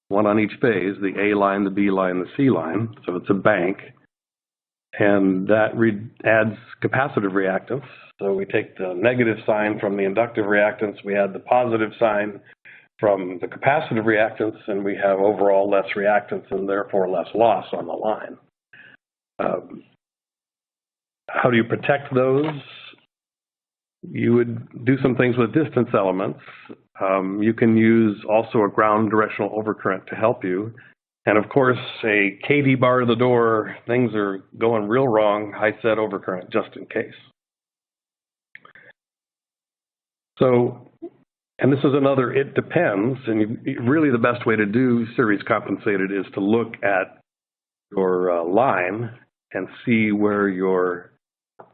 one on each phase, the A line, the B line, the C line, so it's a bank. And that adds capacitive reactance. So we take the negative sign from the inductive reactance, we add the positive sign from the capacitive reactance, and we have overall less reactance and therefore less loss on the line. How do you protect those? You would do some things with distance elements. You can use also a ground directional overcurrent to help you. And of course, a KD bar to the door, things are going real wrong, high set overcurrent just in case. So, and this is another, it depends, and really the best way to do series compensated is to look at your line and see where your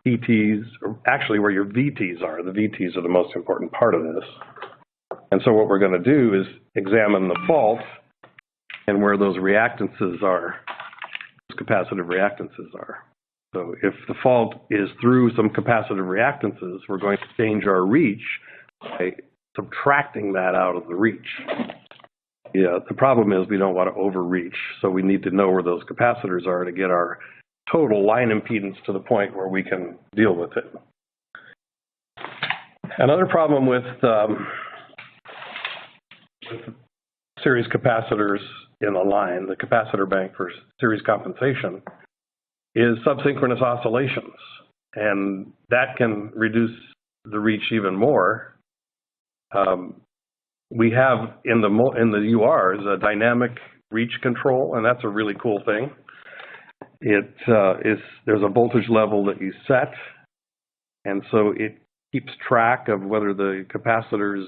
VTs, or actually where your VTs are. The VTs are the most important part of this. And so what we're going to do is examine the fault and where those reactances are, those capacitive reactances are. So if the fault is through some capacitive reactances, we're going to change our reach by subtracting that out of the reach. Yeah, the problem is we don't want to overreach, so we need to know where those capacitors are to get our total line impedance to the point where we can deal with it. Another problem with series capacitors in a line, the capacitor bank for series compensation, is subsynchronous oscillations, and that can reduce the reach even more. We have in the URs a dynamic reach control, and that's a really cool thing. There's a voltage level that you set, and so it keeps track of whether the capacitors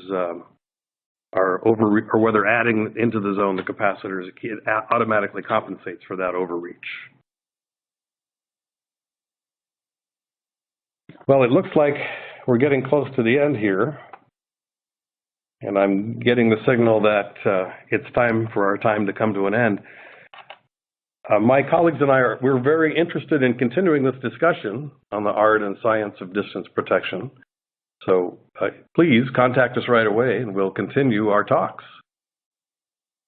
are over, or whether adding into the zone the capacitors, it automatically compensates for that overreach. Well, it looks like we're getting close to the end here, and I'm getting the signal that it's time for our time to come to an end. My colleagues and I we're very interested in continuing this discussion on the art and science of distance protection. So please contact us right away and we'll continue our talks.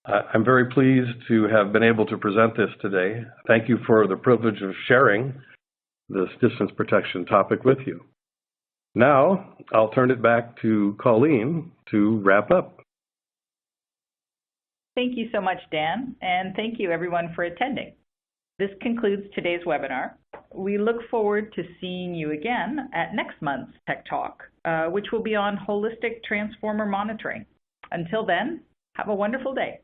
I'm very pleased to have been able to present this today. Thank you for the privilege of sharing this distance protection topic with you. Now, I'll turn it back to Colleen to wrap up. Thank you so much, Dan, and thank you everyone for attending. This concludes today's webinar. We look forward to seeing you again at next month's Tech Talk, which will be on holistic transformer monitoring. Until then, have a wonderful day.